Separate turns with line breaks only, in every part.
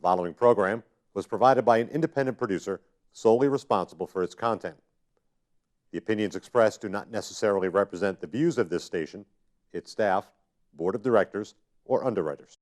following program was provided by an independent producer solely responsible for its content. The opinions expressed do not necessarily represent the views of this station, its staff, board of directors, or underwriters.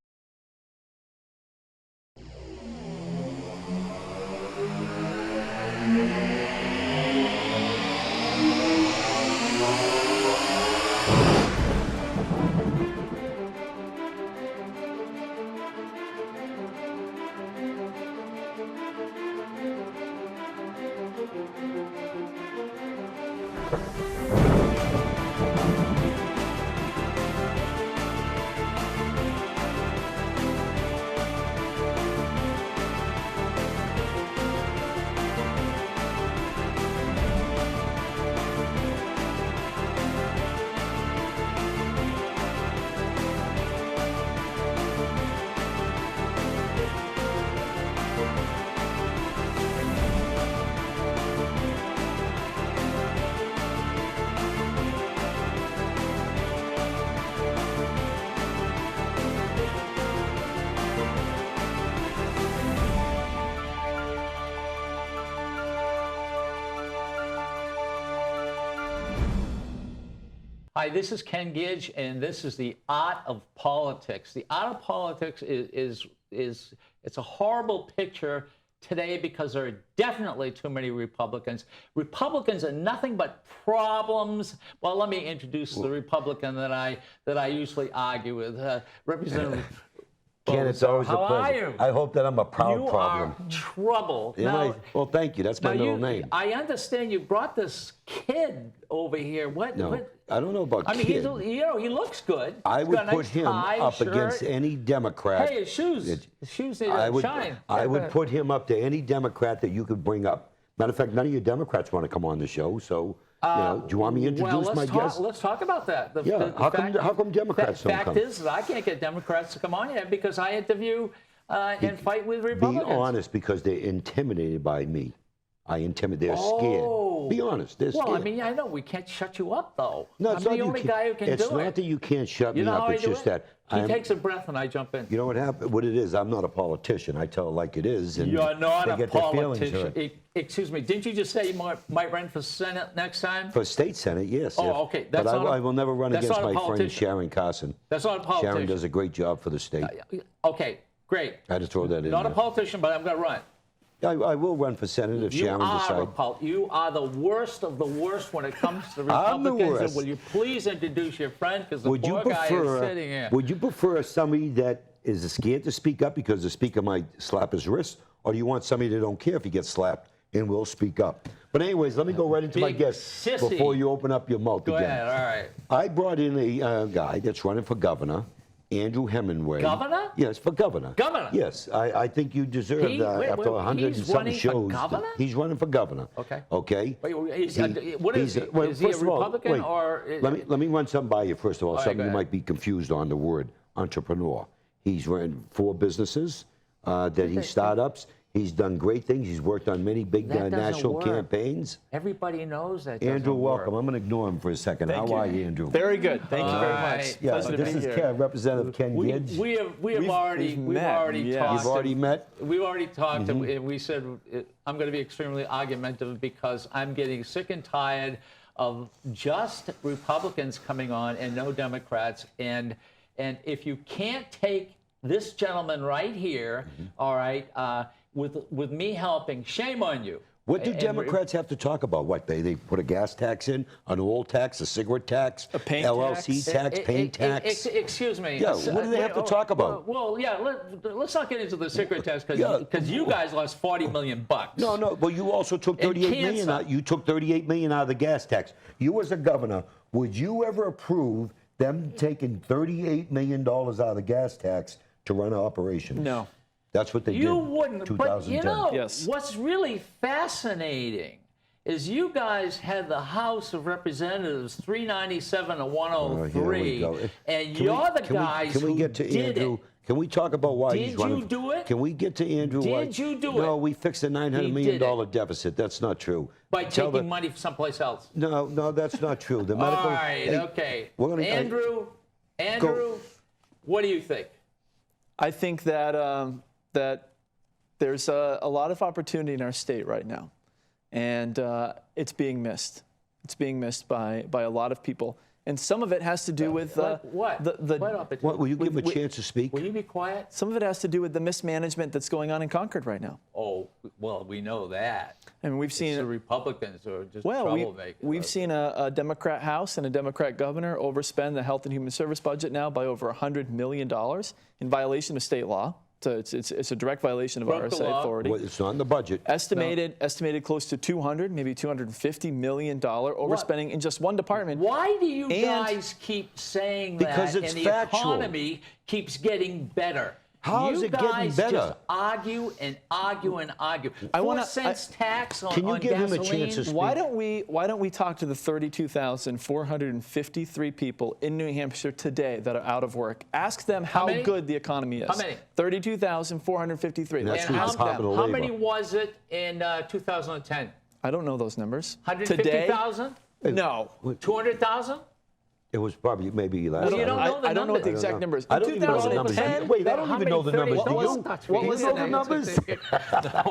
Hi, this is Ken Gidge, and this is the Art of Politics. The Art of Politics is it's a horrible picture today because there are definitely too many Republicans. Republicans are nothing but problems. Well, let me introduce the Republican that I usually argue with, Representative.
Ken, it's always a pleasure.
How are you?
I hope that I'm a proud problem.
You are trouble.
Now, well, thank you. That's my middle name.
I understand you brought this kid over here. What?
No, I don't know about
I mean,
kid.
he looks good.
I would put
nice
him
tie,
up
shirt.
against any Democrat.
Hey, his shoes need to shine.
I would put him up to any Democrat that you could bring up. Matter of fact, none of you Democrats want to come on the show, so do you want me to introduce my guest?
Let's talk about that.
How come Democrats don't come?
The fact is that I can't get Democrats to come on here because I interview and fight with Republicans.
Be honest, because they're intimidated by me. They're scared. Be honest, they're scared.
Well, I mean, I know we can't shut you up, though.
No,
I'm the only guy who can do it.
It's not that you can't shut me up. It's just that
he takes a breath and I jump in.
You know what happened? What it is? I'm not a politician. I tell it like it is. And
you're not
they
a
get their feelings
politician.
hurt.
Excuse me. Didn't you just say you might run for Senate next time?
For state Senate, yes.
Oh, okay.
But I will never run against my friend Sharon Carson.
That's not a politician.
Sharon does a great job for the state.
Okay, great.
I had to throw that in.
Not a politician, but I'm going to run.
I will run for Senate if Sharon decides.
You are the worst of the worst when it comes to Republicans.
I'm the worst.
Will you please introduce your friend? Because the poor guy is sitting here.
Would you prefer somebody that is scared to speak up because the speaker might slap his wrist? Or do you want somebody that don't care if he gets slapped and will speak up? But anyways, let me go right into my guest before you open up your mouth again.
Go ahead, all right.
I brought in a guy that's running for governor, Andrew Hemingway.
Governor?
Yes, for governor.
Governor?
Yes, I think you deserve after 100 and something shows.
Governor?
He's running for governor.
Okay.
Okay.
Wait, is he a Republican or?
Let me run something by you first of all.
Right,
something you might be confused on the word entrepreneur. He's run 4 businesses that he startups. He's done great things. He's worked on many big national campaigns.
Everybody knows that.
Andrew, welcome. I'm going to ignore him for a second. How are you, Andrew?
Very good. Thank you very much.
Yeah, this is Representative Ken Gidge.
We've already talked.
You've already met?
We've already talked, and we said I'm going to be extremely argumentative because I'm getting sick and tired of just Republicans coming on and no Democrats. And if you can't take this gentleman right here, all right, with me helping, shame on you.
What do Democrats have to talk about? What, they put a gas tax in, an oil tax, a cigarette tax,
a paint
LLC tax, paint tax?
Excuse me.
Yeah, what do they have to talk about?
Well, yeah, let's not get into the cigarette tax because you guys lost $40 million.
No, well, you also took $38 million out. You took $38 million out of the gas tax. You as a governor, would you ever approve them taking $38 million out of the gas tax to run operations?
No.
That's what they did.
You wouldn't.
2010.
But you know,
yes.
What's really fascinating is you guys had the House of Representatives 397 to 103, and you're the guys who did it.
Can we talk about why he's running?
Did you do it?
Can we get to Andrew?
Did you do it?
No, we fixed a $900 million deficit. That's not true.
By taking money from someplace else?
No, that's not true. The medical.
All right, okay. Andrew, what do you think?
I think that that There's a lot of opportunity in our state right now, and it's being missed. It's being missed by a lot of people. And some of it has to do with
what
What, will you give him a chance to speak?
Will you be quiet?
Some of it has to do with the mismanagement that's going on in Concord right now.
Oh, well, we know that.
I mean, we've seen
the Republicans are just
well,
troublemakers.
we've seen a Democrat House and a Democrat governor overspend the Health and Human Service budget now by over $100 million in violation of state law. So it's a direct violation of
Broke the
RSA
law.
authority.
Well, it's not in the budget.
Estimated close to $200, maybe $250 million overspending in just one department.
Why do you guys keep saying that?
Because it's
and the
factual.
economy keeps getting better.
How is it getting better?
You guys just argue and argue and argue.
I
4
wanna-
cents tax on
Can you give him a
gasoline.
chance to speak?
Why don't we talk to the 32,453 people in New Hampshire today that are out of work? Ask them how
many?
good the economy is.
How many?
32,453.
That's
Let's
who's
ask
top
them.
of the
How
labor.
many was it in 2010?
I don't know those numbers. Today?
150,000?
No.
200,000?
It was probably maybe last.
Well, you don't know the
I don't know what the
numbers.
exact numbers.
I
In
don't even know the numbers.
2010,
Wait, I don't even know the numbers. Do you?
what was
Do you know the
it?
numbers?
No,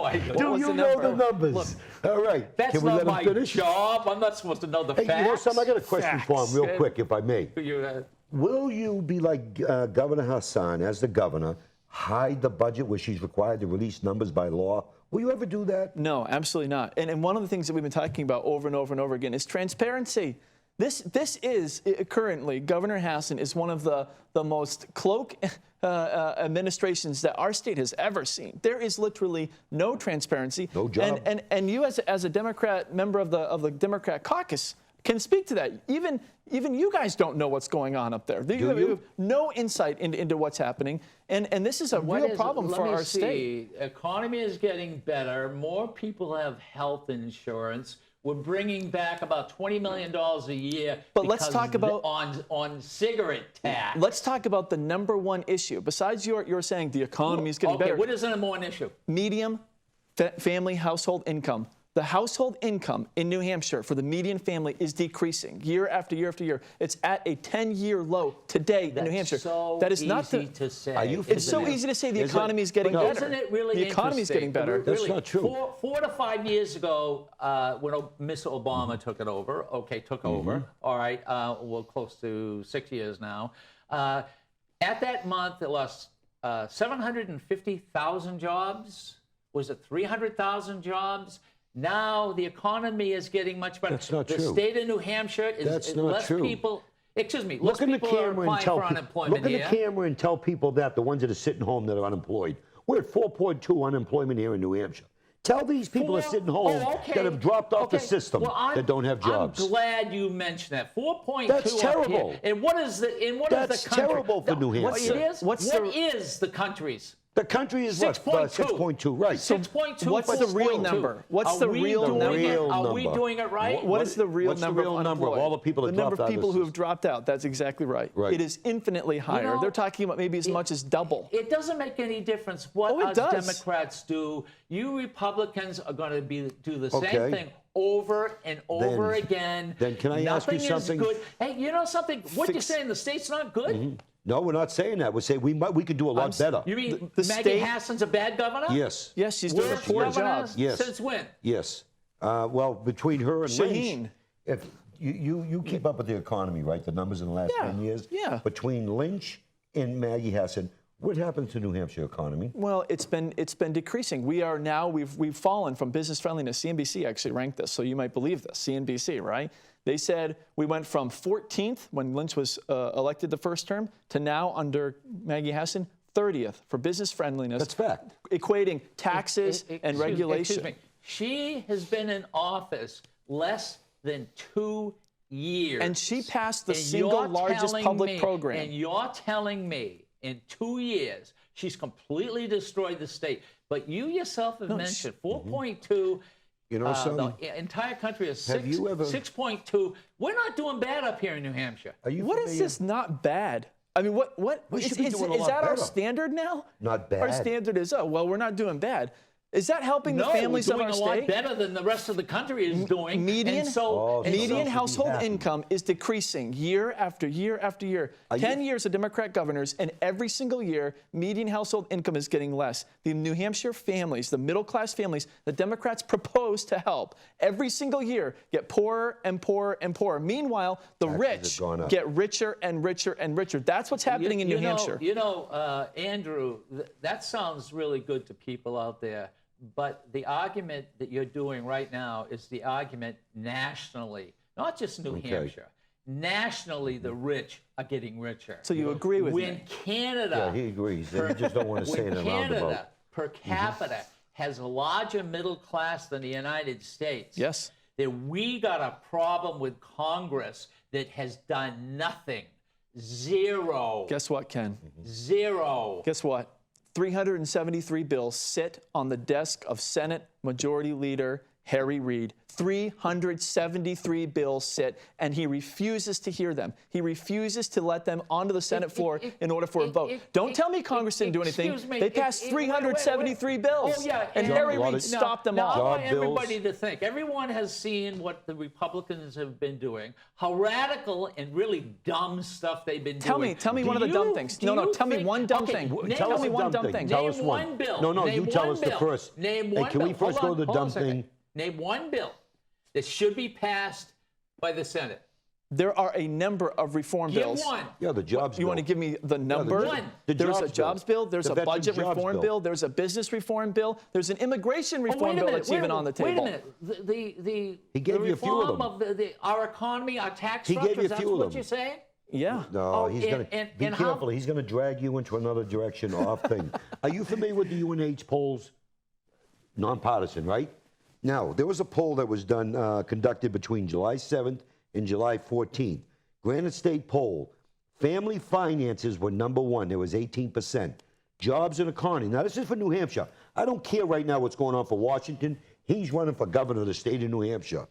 I don't.
Do
was
you
the
know the
number?
numbers? All right.
That's
Can we
not
let him
my
finish?
job. I'm not supposed to know the
Hey,
facts.
you know something? I got a question for him real
Facts.
quick, if I may.
You,
Will you be like Governor Hassan, as the governor, hide the budget where she's required to release numbers by law? Will you ever do that?
No, absolutely not. And one of the things that we've been talking about over and over and over again is transparency. This is currently, Governor Hassan is one of the most cloak administrations that our state has ever seen. There is literally no transparency.
No job.
And you as a Democrat member of the Democrat caucus can speak to that. Even you guys don't know what's going on up there. You have no insight into what's happening. And this is a real problem for our state.
Economy is getting better. More people have health insurance. We're bringing back about $20 million a year.
But let's talk about
on cigarette tax.
Let's talk about the number one issue. Besides you're saying the economy is getting better.
What is the number one issue?
Medium family household income. The household income in New Hampshire for the median family is decreasing year after year after year. It's at a 10-year low today in New Hampshire.
So
that is not
easy to say.
It's so easy to say the economy is getting better.
Isn't it really
the economy is getting better.
That's not true.
4 to 5 years ago, when Mr. Obama took it over, over. All right, we're close to 6 years now. At that month, it lost 750,000 jobs. Was it 300,000 jobs? Now the economy is getting much better.
That's not
the
true.
state of New Hampshire is
not
less
true.
people. Excuse me.
Look
less
in the
people are
camera and
applying
tell
for
people.
unemployment
Look in
here.
the camera and tell people that the ones that are sitting home that are unemployed. We're at 4.2 unemployment here in New Hampshire. Tell these people that are sitting home that have dropped off the system that don't have jobs.
I'm glad you mentioned that. 4.2.
That's terrible.
And what is the
That's
the country?
terrible for New Hampshire.
What is the country's?
The country is what? 6.2, right.
6.2.
What's the real number? What's the real number?
Are we doing it right?
What is the real number of unemployed?
all the people that
the number
dropped
of
out of
people
the
who have dropped out. That's exactly right.
Right.
It is infinitely higher. They're talking about maybe as much as double.
It doesn't make any difference what
it
us
does.
Democrats do. You Republicans are going to do the
Okay.
same thing over and over again.
Then can I ask you
Nothing
something?
is good. Hey, you know something? What you're saying, the state's not good?
No, we're not saying that. We're saying we could do a lot better.
You mean
The
Maggie
state-
Hassan's a bad governor?
Yes.
Yes, she's doing a
Worst
poor
governor
job.
Yes.
Since when?
Yes. Well, between her and
Shaheen.
Lynch, if you keep up with the economy, right? The numbers in the last 10 years.
Yeah.
Between Lynch and Maggie Hassan, what happened to New Hampshire economy?
Well, it's been decreasing. We've fallen from business friendliness. CNBC actually ranked this, so you might believe this. CNBC, right? They said we went from 14th when Lynch was elected the first term to now under Maggie Hassan 30th for business friendliness.
That's fact.
Equating taxes and regulation.
Excuse me. She has been in office less than 2 years.
And she passed the
And
single
you're
largest
telling
public
me-
program.
And you're telling me in 2 years she's completely destroyed the state. But you yourself have mentioned 4.2.
You know something?
The entire country is
Have you ever-
6.2. We're not doing bad up here in New Hampshire.
Are you
What is
familiar?
this not bad? I mean, what
We
is
should be doing a lot
that our
better.
standard now?
Not
Our
bad.
standard is, oh, well, we're not doing bad. Is that helping the
No,
families
we're
of
doing
our
a lot
state?
better than the rest of the country is doing.
Median, median
should be
household
happy.
income is decreasing year after year after year. 10 years of Democrat governors, and every single year, median household income is getting less. The New Hampshire families, the middle-class families, the Democrats propose to help every single year get poorer and poorer and poorer. Meanwhile, the rich get richer and richer and richer. That's what's happening in New Hampshire.
Andrew, that sounds really good to people out there. But the argument that you're doing right now is the argument nationally, not just New Hampshire. Nationally, the rich are getting richer.
So you agree with
when
me?
Canada,
Yeah, he agrees. He just don't want to say it in a roundabout.
Canada per capita has a larger middle class than the United States.
Yes.
That we got a problem with Congress that has done nothing. Zero.
Guess what, Ken?
Zero.
Guess what? 373 bills sit on the desk of Senate Majority Leader Harry Reid. 373 bills sit, and he refuses to hear them. He refuses to let them onto the Senate floor in order for a vote. Don't tell me Congress didn't do anything. They passed 373 bills,
Oh, yeah,
and Harry Reid stopped them all.
I want everybody to think. Everyone has seen what the Republicans have been doing, how radical and really dumb stuff they've been doing.
Tell me one of the dumb things. No, tell me one dumb thing. Tell me one dumb thing.
Tell us
Name
one.
one bill.
No,
Name
you tell
one
us the
bill.
first.
Name
Hey,
one
can
bill.
we first
Hold
go to the
on
dumb
a second.
thing?
Name one bill that should be passed by the Senate.
There are a number of reform bills.
Give one.
Yeah, the jobs
You
bill.
want to give me the number?
One.
There's a jobs bill. There's
The
a
veteran
budget
jobs
reform bill. There's a business reform bill. There's an immigration reform bill that's even on the table.
Wait a minute.
He gave you a few of
reform
them.
of our economy, our tax
He gave
structures,
you a
that's
few of
what
them.
you're saying?
Yeah.
No, he's going to be
and how-
careful. He's going to drag you into another direction off thing. Are you familiar with the UNH polls? Nonpartisan, right? Now, there was a poll that was done, conducted between July 7th and July 14th. Granite State poll, family finances were #1. There was 18%. Jobs and economy. Now, this is for New Hampshire. I don't care right now what's going on for Washington. He's running for governor of the state of New Hampshire.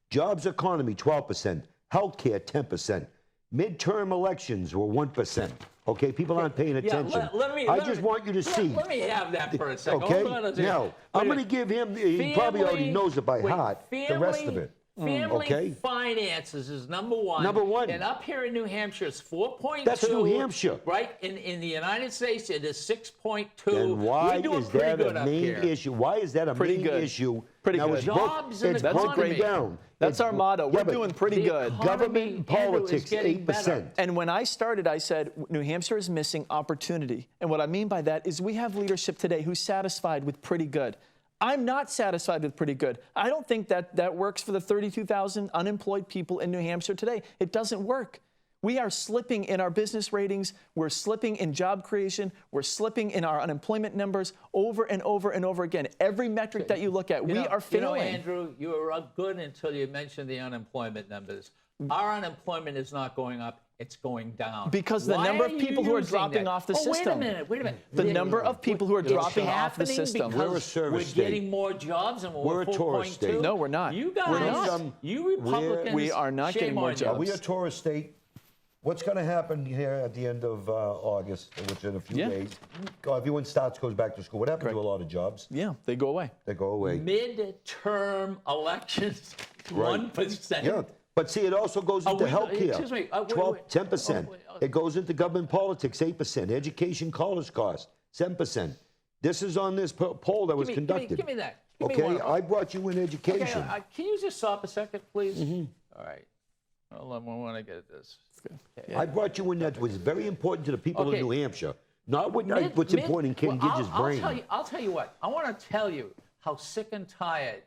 Jobs economy, 12%. Healthcare, 10%. Midterm elections were 1%. Okay, people aren't paying attention. I just want you to see.
Let me have that for a second.
Okay,
Hold on a second.
now, I'm going to give him, he probably already knows it by heart, the rest of it.
Family
okay?
finances is #1.
#1.
And up here in New Hampshire, it's 4.2.
That's New Hampshire.
Right? In the United States, it is 6.2.
Then why
We're doing
is
pretty
that
good
a
up
main
here.
issue? Why is that a
Pretty
main
good.
issue?
Pretty
now,
good.
It's
Jobs and
it's
economy.
broken down.
That's our motto. We're
but
doing pretty
the
good.
economy,
Government and
Andrew, is
politics,
getting
8%.
better.
And when I started, I said, New Hampshire is missing opportunity. And what I mean by that is we have leadership today who's satisfied with pretty good. I'm not satisfied with pretty good. I don't think that works for the 32,000 unemployed people in New Hampshire today. It doesn't work. We are slipping in our business ratings. We're slipping in job creation. We're slipping in our unemployment numbers over and over and over again. Every metric that you look at, we are failing.
Andrew, you were good until you mentioned the unemployment numbers. Our unemployment is not going up. It's going down.
Because the number of people who are dropping off the system.
Wait a minute.
The number of people who are dropping off the system.
We're a service
We're getting more jobs and
We're a tourist
4.2.
state.
No, we're not.
You guys,
We're not.
you Republicans,
We are not
shame
getting more
on you.
jobs.
We a tourist state. What's going to happen here at the end of August, which is in a few
Yeah.
days? Everyone goes back to school. What happened to a lot of jobs?
Yeah, they go away.
They go away.
Midterm elections, 1%.
Yeah, but see, it also goes into healthcare.
Excuse me.
10%. It goes into government politics, 8%. Education, college costs, 7%. This is on this poll that was conducted.
Give me that. Give me
Okay,
one of them.
I brought you in education.
Okay, can you just stop a second, please? All right. Hold on, I want to get this. Okay.
I brought you in that was very important to the people
Okay.
of New Hampshire. Not what's important in Ken Gidge's brain.
I'll tell you what. I want to tell you how sick and tired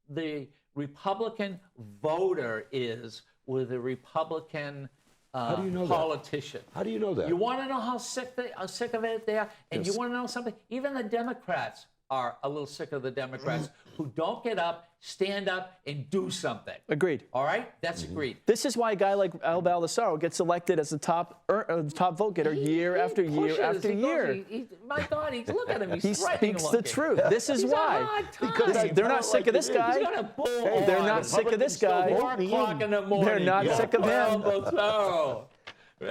the Republican voter is with the Republican
do you know that?
politician.
How do you know that?
You want to know how sick of it they are? And you want to know something? Even the Democrats are a little sick of the Democrats who don't get up, stand up, and do something.
Agreed.
All right? That's agreed.
This is why a guy like Al Baldasaro gets elected as the top vote getter year after year after year.
My God, look at him. He's
He
threatening
speaks the
looking.
truth. This is
He's a
why.
hard time.
Because
They're not sick of this guy.
He's got a bull
They're
on.
not sick of this guy.
4 o'clock in the morning.
They're not sick of him.
Baldasaro.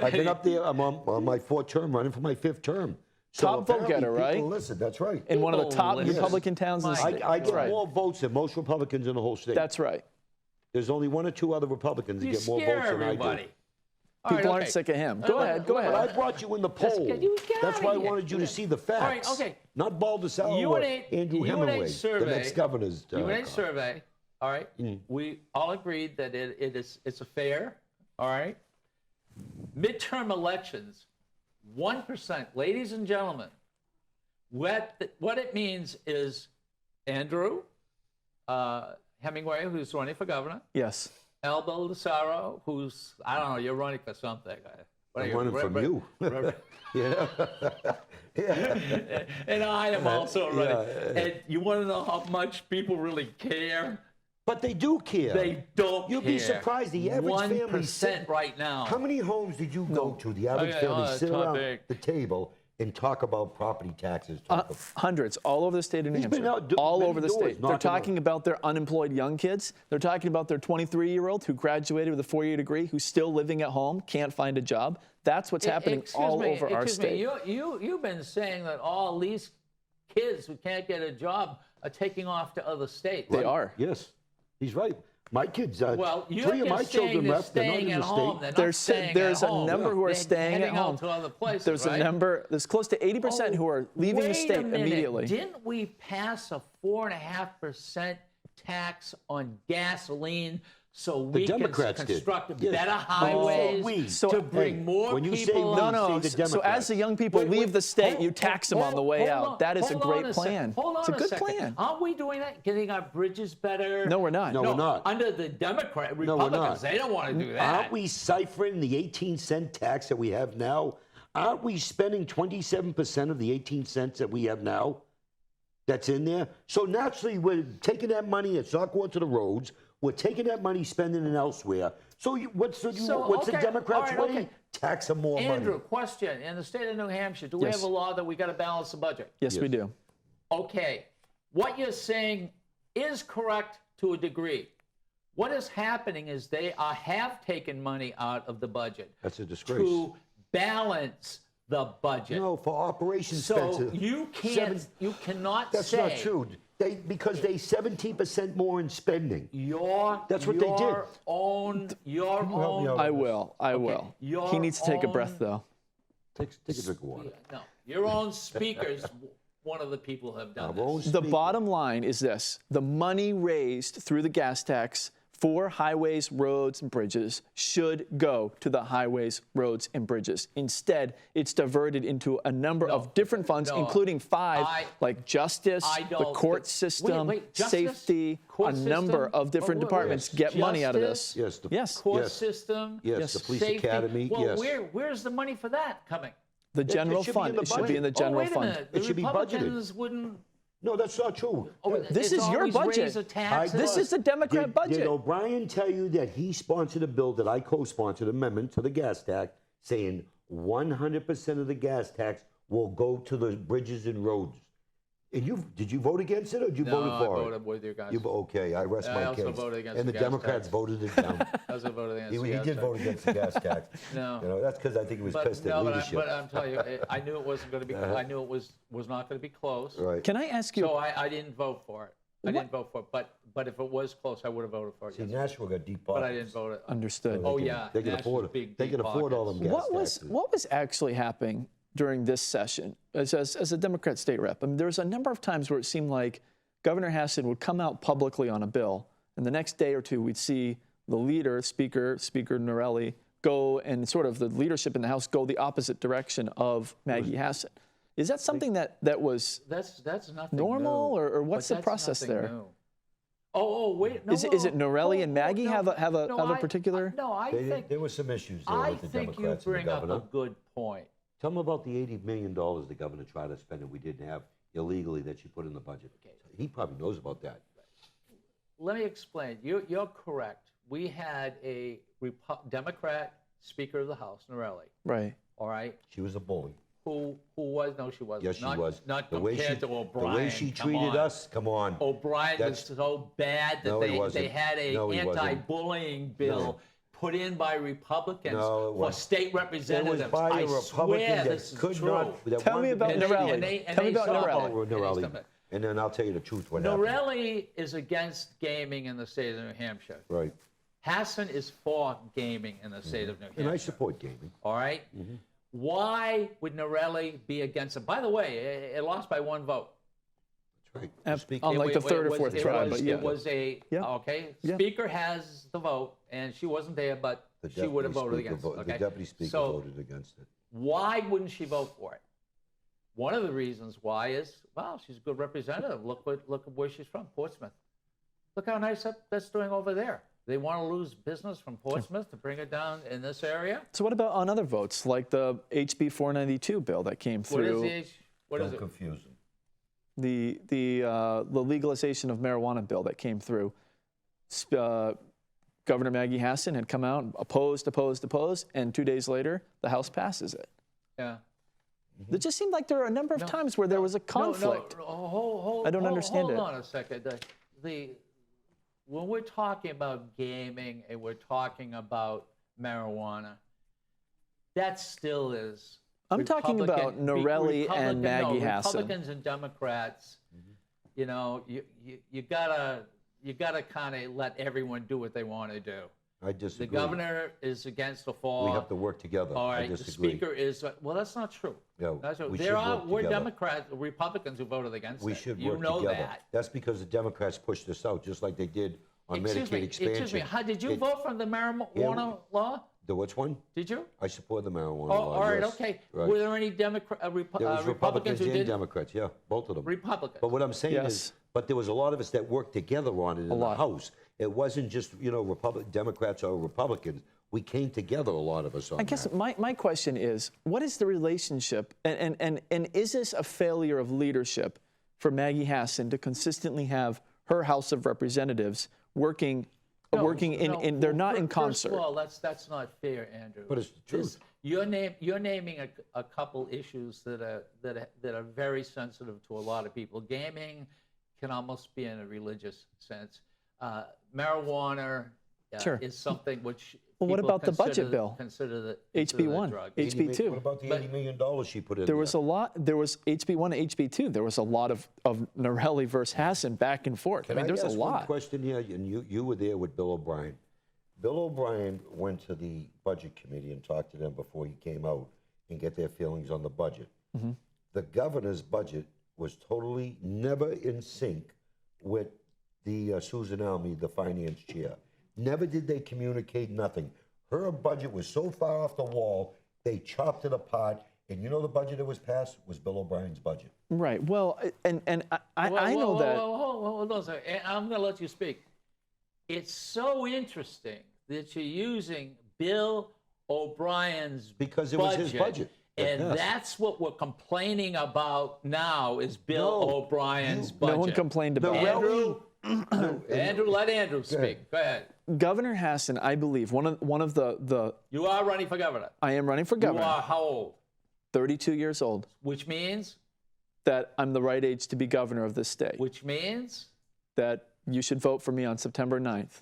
I've been up there. I'm on my 4th term, running for my 5th term.
Top vote
apparently
getter, right?
people listen, that's right.
In one of the
People
top
listen.
Republican towns in the
My
state.
I
That's
get
right.
more votes than most Republicans in the whole state.
That's right.
There's only one or two other Republicans that
You
get more
scare
votes than I
everybody.
do.
All right,
People
okay.
aren't sick of him. Go ahead. Go
But I
ahead.
brought you in the poll.
get
That's
outta
why I
here.
wanted you to see the facts.
All right, okay.
Not Baldasaro or Andrew Hemingway, the next governor's.
UNH
card.
survey. All right. We all agreed that it's a fair. All right. Midterm elections, 1%, ladies and gentlemen. What it means is Andrew Hemingway, who's running for governor.
Yes.
Al Baldasaro, who's, I don't know, you're running for something. What are
I'm
you,
running from you. Yeah. Yeah.
And I am also running. And you want to know how much people really care?
But they do care.
They don't
You'd
care.
be surprised. The average family
1% right now.
How many homes did you go to? The average
Okay,
family sit around
topic.
the table and talk about property taxes.
Hundreds all over the state of New
He's been
Hampshire.
out do-
All
many
over the
doors
state. They're
knocking
talking about their unemployed young kids. They're talking about their 23-year-old who graduated with a 4-year degree, who's still living at home, can't find a job. That's what's happening all over our state.
You've been saying that all these kids who can't get a job are taking off to other states.
They are.
Yes, he's right. My kids,
Well, you're
3 of my
just saying
children
they're
left. They're not
staying
in
at
the
home.
state.
They're not
There's
staying
there's
at
a
home.
number who are
They're
staying at
heading
home.
out to other places,
There's
right?
a number. There's close to 80% who are leaving the
Wait a
state
minute.
immediately.
Didn't we pass a 4.5% tax on gasoline so we can
Democrats did.
construct
Yes.
better highways
we.
to bring
Hey,
more
when you
people?
say we,
No.
say the
So as the young people leave the state, you tax them on the way out. That is a great plan. It's a good plan.
Aren't we doing that? Getting our bridges better?
No, we're not.
No, we're not.
Under the Democrat,
No, we're
Republicans,
not.
they don't want to do that.
Aren't we ciphering the 18-cent tax that we have now? Aren't we spending 27% of the 18 cents that we have now? That's in there. So naturally, we're taking that money. It's not going to the roads. We're taking that money, spending it elsewhere. So what's the
okay,
Democrats'
all right,
way?
okay.
Tax them more
Andrew,
money.
question. In the state of New Hampshire, do we
Yes.
have a law that we got to balance the budget?
Yes, we do.
Okay. What you're saying is correct to a degree. What is happening is they have taken money out of the budget
That's a disgrace.
to balance the budget.
No, for Operation
So
Spencer.
you cannot
That's
say
not true. Because they 17% more in spending. That's what they did.
Your own.
out?
I will.
Your
He needs to take a breath,
own-
though.
Take a drink of water.
No, your own speakers. One of the people have done this.
The bottom line is this. The money raised through the gas tax for highways, roads, and bridges should go to the highways, roads, and bridges. Instead, it's diverted into a number of different funds, including 5, like justice, the court system,
Justice?
safety,
Court
a number
system?
of different
What-
departments
yes.
get money out of this.
Justice?
Yes.
Court
Yes.
system.
Yes, the police
safety.
academy,
Well,
yes.
where's the money for that coming?
The general
should be in
fund.
the
It should be in the
budget.
general
wait a
fund.
minute.
It
The
should be budgeted.
Republicans wouldn't.
No, that's not true.
This
it's
is your
always
budget.
raise the taxes.
This is the Democrat budget.
Did O'Brien tell you that he sponsored a bill that I co-sponsored, amendment to the gas tax, saying 100% of the gas tax will go to the bridges and roads? And did you vote against it, or did you vote
I
for it?
voted with you guys.
Okay, I rest
I
my
also
case.
voted against
And
the
the
gas
Democrats
tax.
voted it down.
I also voted against the
He
gas
did
tax.
vote against the gas tax.
No.
You know, that's because I think he was
But,
pissed at
no,
leadership.
but I'm telling you, I knew it wasn't going to be. I knew it was not going to be close.
Right.
Can I ask you?
So I didn't vote for it. I didn't vote for it. But if it was close, I would have voted for it.
See,
yes.
Nashville got deep
But
pockets.
I didn't vote it.
Understood.
Oh yeah,
They can
Nashville's
afford it.
big,
They
deep
can afford all them
pockets.
gas taxes.
What was actually happening during this session as a Democrat state rep? I mean, there was a number of times where it seemed like Governor Hassan would come out publicly on a bill, and the next day or two we'd see the leader, Speaker Norelli, go and sort of the leadership in the House go the opposite direction of Maggie Hassan. Is that something that was
That's nothing
normal,
new.
or what's
But
the process
that's nothing
there?
new. Oh, wait. No,
Is it Norelli and Maggie
no,
have a
no,
particular?
No, I think
There were some issues there
I
with the
think you
Democrats and the
bring up
governor.
a good point.
Tell them about the $80 million the governor tried to spend that we didn't have illegally that she put in the budget. He probably knows about that.
Let me explain. You're correct. We had a Democrat Speaker of the House, Norelli.
Right.
All right.
She was a bully.
Who was? No, she wasn't.
Yes, she
Not-
was.
Not
The way
compared
she-
to O'Brien.
The way she
Come
treated
on.
us, come on.
O'Brien was
That's-
so bad that
No, he
they
wasn't.
had a
No, he wasn't.
anti-bullying bill put in by Republicans
No, it
for
was-
state
It was
representatives.
by a
I
Republican
swear
that
this is
could
true.
not. that
Tell me
wanted
about
to-
Norelli. Tell me about Norelli.
Oh, Norelli. And then I'll tell you the truth. What happened.
Norelli is against gaming in the state of New Hampshire.
Right.
Hassan is for gaming in the state of New Hampshire.
And I support gaming.
All right? Why would Norelli be against it? By the way, it lost by 1 vote.
That's right.
Unlike
It
the
wa-
third
it
or
was-
fourth
it
try,
was-
but yeah.
It was a,
Yeah.
okay,
Yeah.
Speaker has the vote, and she wasn't there, but
The
she would have
deputy
voted
speaker
against it.
The
Okay?
deputy speaker
So
voted against it.
why wouldn't she vote for it? One of the reasons why is, well, she's a good representative. Look where she's from, Portsmouth. Look how nice that's doing over there. They want to lose business from Portsmouth to bring it down in this area?
So what about on other votes, like the HB 492 bill that came
What is
through?
what is
Don't
it?
confuse them.
The legalization of marijuana bill that came through. Governor Maggie Hassan had come out, opposed, and 2 days later, the House passes it.
Yeah.
It just seemed like there were a number of times where there was a conflict. I don't understand it.
Hold on a second. When we're talking about gaming and we're talking about marijuana, that still is.
I'm talking about Norelli and Maggie Hassan.
Republicans and Democrats. You know, you gotta kind of let everyone do what they want to do.
I disagree.
The governor is against the fall.
We have to work together.
All
I
right, the
disagree.
speaker is, well, that's not true.
No,
That's true.
we
There
should
are,
work
we're
together.
Democrats, Republicans who voted against
We
it.
should
You
work
know
together.
that.
That's because the Democrats pushed this out, just like they did on Medicaid Expansion.
Excuse me, how, did you
It-
vote for the marijuana
Yeah,
law?
The which one?
Did you?
I support the marijuana
Oh,
law.
all right,
yes.
okay.
Right.
Were there any
There was
Republicans
Republicans
who
and
did?
Democrats, yeah, both of them.
Republicans.
But what I'm saying
Yes.
is, but there was a lot of us that worked together on it in the
lot.
House. It wasn't just, Democrats or Republicans. We came together, a lot of us, on
I guess
that.
my question is, what is the relationship, and is this a failure of leadership for Maggie Hassan to consistently have her House of Representatives working they're not in concert?
First of all, that's not fair, Andrew.
But it's the truth.
You're naming a couple issues that are very sensitive to a lot of people. Gaming can almost be in a religious sense. Marijuana
Sure.
is something which.
Well, what
people
about the budget
consider-
bill?
Consider
HB
the
1,
drug.
HB 2.
What about the $80 million she put in
There was a lot. There was HB 1 and HB 2. There was a lot of Norelli versus Hassan back and forth.
Can
I mean, there's a
ask one
lot.
question here? And you were there with Bill O'Brien. Bill O'Brien went to the budget committee and talked to them before he came out and get their feelings on the budget.
Mm-hmm.
The governor's budget was totally never in sync with the Susan Almy, the finance chair. Never did they communicate, nothing. Her budget was so far off the wall, they chopped it apart. And you know the budget that was passed was Bill O'Brien's budget.
Right. Well, and I know that.
Hold on a second. I'm going to let you speak. It's so interesting that you're using Bill O'Brien's
Because it was his budget.
And
Yes.
that's what we're complaining about now is Bill
No,
O'Brien's
you-
budget.
No one complained about it.
Andrew, Andrew, let Andrew speak. Go ahead.
Governor Hassan, I believe, one of the
You are running for governor.
I am running for
You
governor.
are how old?
32 years old.
Which means?
That I'm the right age to be governor of this state.
Which means?
That you should vote for me on September 9th.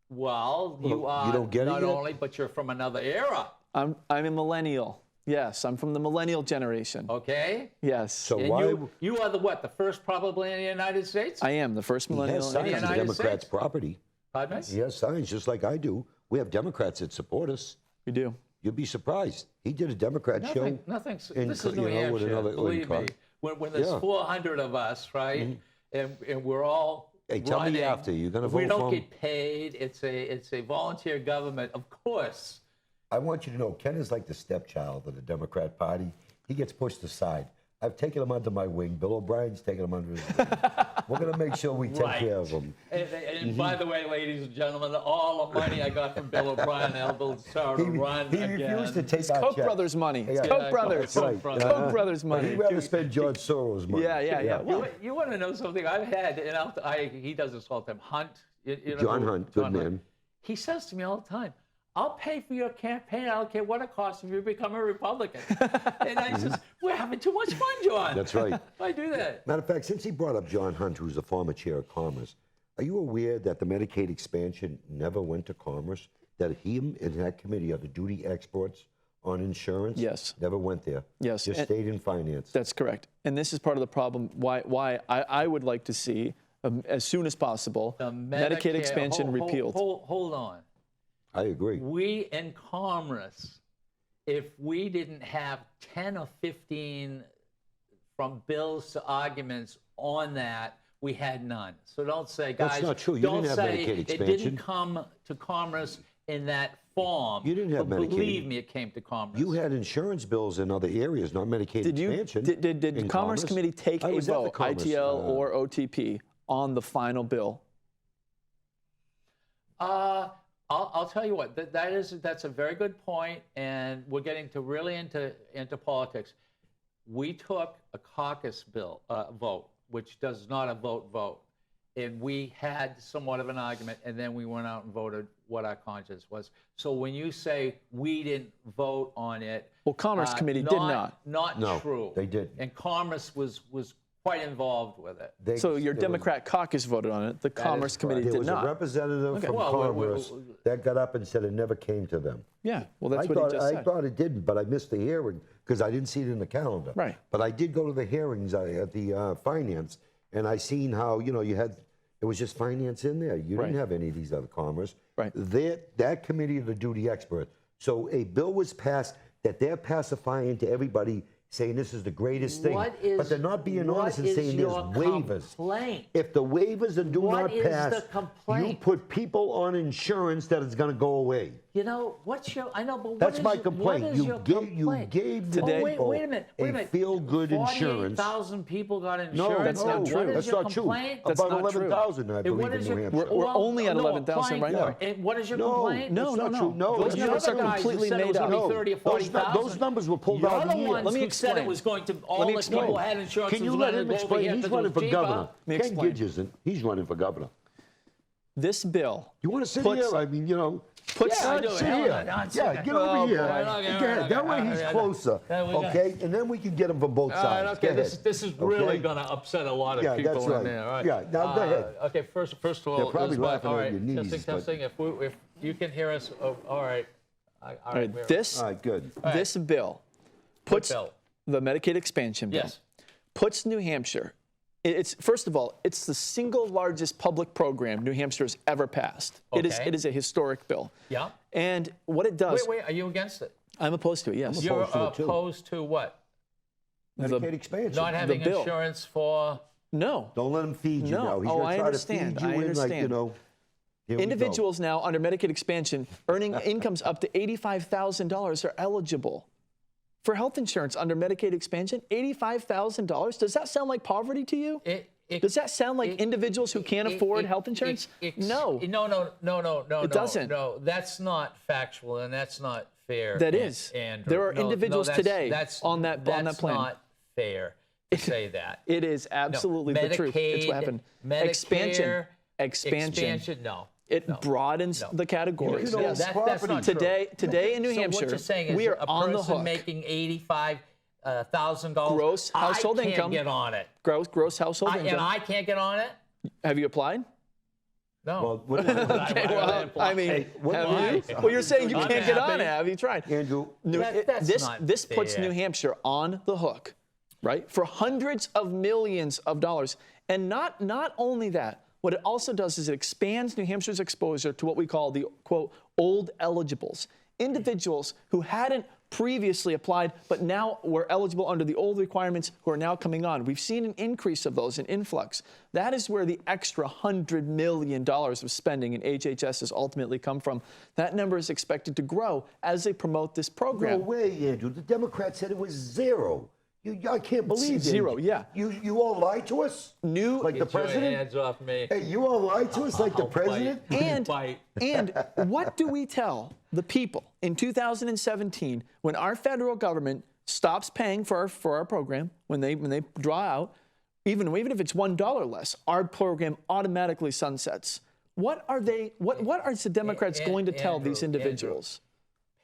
Well, you
Well,
are
you don't get it
not
yet?
only, but you're from another era.
I'm a millennial. Yes, I'm from the millennial generation.
Okay?
Yes.
So
And
why
you are the what? The first probably in the United States?
I am the first
he
millennial.
has
in
signs
the
on
United
Democrats'
States?
property?
Pardon me?
He has signs just like I do. We have Democrats that support us.
We do.
You'd be surprised. He did a Democrat show.
Nothing.
in,
This is New
with
Hampshire.
another
Believe me. When there's
Yeah.
400 of us, right, and we're all
Hey, tell me
running,
after. You're gonna
we
vote
don't
for him?
get paid. It's a volunteer government, of course.
I want you to know, Ken is like the stepchild of the Democrat Party. He gets pushed aside. I've taken him under my wing. Bill O'Brien's taken him under his wing. We're going to make sure we take
Right.
care of him.
And by the way, ladies and gentlemen, all the money I got from Bill O'Brien and Al Baldasaro to run
He
again.
refused to take
It's
our
Koch
check.
brothers money. It's
Yeah.
Koch
Yeah,
brothers.
Koch
Right.
brothers.
Koch brothers
But
money.
he'd rather spend George Soros' money.
Yeah. Well,
You want to know something? I've had, and he does this all the time. Hunt. You know
John
who-
Hunt, good
John
man.
He says to me all the time, I'll pay for your campaign. I don't care what it costs if you become a Republican. And I says, we're having too much fun, John.
That's right.
I do that.
Matter of fact, since he brought up John Hunt, who's the former chair of Commerce, are you aware that the Medicaid expansion never went to Commerce? that him and that committee are the duty experts on insurance.
Yes.
Never went there.
Yes.
Just stayed in finance.
That's correct. And this is part of the problem why I would like to see, as soon as possible,
The
Medicaid expansion repealed.
Hold on.
I agree.
We in Commerce, if we didn't have 10 or 15 from bills to arguments on that, we had none. So don't say, guys,
That's not true. You
don't
didn't have
say
Medicaid
it
expansion.
didn't come to Commerce in that form.
You didn't have
but
Medicaid.
Believe me, it came to Commerce.
You had insurance bills in other areas, not Medicaid expansion.
Did
in
Commerce Committee take
I
a
was at the
vote,
Commerce,
ITL or OTP, on the final bill?
I'll tell you what. That's a very good point, and we're getting to really into politics. We took a caucus bill vote, which does not a vote, and we had somewhat of an argument, and then we went out and voted what our conscience was. So when you say we didn't vote on it,
Well, Commerce Committee did not.
Not
No,
true.
they didn't.
And Commerce was quite involved with it.
So your Democrat caucus voted on it. The Commerce Committee
There
did
was
not.
a representative from
Well,
Commerce that got up and said it never came to them.
Yeah, well, that's
I
what he just
I
said.
thought it didn't, but I missed the hearing because I didn't see it in the calendar.
Right.
But I did go to the hearings at the finance, and I seen how, you had, it was just finance in there. You
Right.
didn't have any of these other commerce.
Right.
That committee of the duty expert. So a bill was passed that they're pacifying to everybody, saying this is the greatest thing. But they're not being honest and saying there's waivers.
Complaint?
If the waivers do
What
not
is the
pass, you
complaint?
put people on insurance that is going to go away.
You know, what's your, I know, but what
That's
is
my
your-
complaint.
What is
You
your
gave
complaint?
the
Oh,
people
wait a minute.
feel-good insurance.
48,000 people got insurance.
No,
That's not true.
What is
That's
your
not true.
complaint?
That's
About
not true.
11,000, I
And
believe,
what
in
is
New
your,
Hampshire.
We're only at
no,
11,000 right
applying
now.
for it. And what is your
No,
complaint?
No,
that's
no,
not
no.
true. No,
Those
that's
numbers
not
are
true.
completely
said it
made
was
up.
gonna be 30 or 40,000.
Those numbers were pulled
You're
out of
the
the year.
ones
Let me
who said it
explain.
was going to, all
Let me
the
explain.
people who had insurance
Can you
was
let
going
him
to go over
explain?
here
He's
because it
running
was
for
cheaper.
governor.
Let me
Ken
explain.
Gidge isn't. He's running for governor.
This bill
You want to sit
puts-
here? I mean,
puts
Yeah, I do.
sit
Hell,
here.
I'm
Yeah,
sick.
get
Oh,
over here.
boy.
Go
Okay,
ahead. That way
okay,
he's
okay.
closer.
Yeah, we got-
Okay, and then we can get him from both
All right,
sides.
okay,
Go
this
ahead.
is really
Okay?
going to upset a lot of
Yeah,
people
that's
in
right.
there. All right.
Yeah, now go ahead.
Okay, first of all,
They're probably
this is my-
laughing
all
at
right,
your knees,
testing. If you can hear us, all right. All
all right,
we're-
this
All right, good.
this bill puts
bill?
the Medicaid expansion bill
Yes.
puts New Hampshire. It's first of all, it's the single largest public program New Hampshire has ever passed.
Okay.
It is a historic bill.
Yeah.
And what it does,
Wait, are you against it?
I'm opposed to it. Yes.
You're
Opposed to it, too.
opposed to what?
Medicaid expansion.
Not having
bill.
insurance for.
No.
Don't let him feed you
No.
now. He's
Oh,
gonna
I
try
understand.
to feed you
I
in
understand.
here we go.
Individuals now under Medicaid expansion earning incomes up to $85,000 are eligible for health insurance under Medicaid expansion. $85,000. Does that sound like poverty to you? Does that sound like individuals who can't afford health insurance? No.
No.
It doesn't.
No, that's not factual and that's not fair.
That is.
Andrew.
There are individuals today
that's,
on that plan.
That's not fair to say that.
It is absolutely the truth. It's what happened.
Medicare,
Expansion.
No.
It broadens the categories.
You know,
Yes.
That's not true.
Today in New
So
Hampshire,
what you're saying is
we are
a
on the
person
hook.
making $85,000
Gross household
I
income.
can't get on it.
Gross household
And
income.
I can't get on it?
Have you applied?
No.
Well, what,
Okay, well, I mean,
Hey, what-
have
why?
you? Well, you're saying you
I'm
can't get on
happy.
it. Have you tried?
Andrew,
That's not
This puts
fair.
New Hampshire on the hook, right, for hundreds of millions of dollars. And not only that, what it also does is it expands New Hampshire's exposure to what we call the, quote, old eligibles, individuals who hadn't previously applied but now were eligible under the old requirements who are now coming on. We've seen an increase of those, an influx. That is where the extra $100 million of spending in HHS has ultimately come from. That number is expected to grow as they promote this
no
program.
way, Andrew. The Democrats said it was zero. I can't believe it.
Zero, yeah.
You all lied to us?
New
Like the
Get your
president?
hands off me.
Hey, you all lied to us like the
I'll
president?
bite.
And what do we tell the people in 2017 when our federal government stops paying for our program, when they draw out, even if it's $1 less, our program automatically sunsets? What are the Democrats going to tell these
Andrew,
individuals?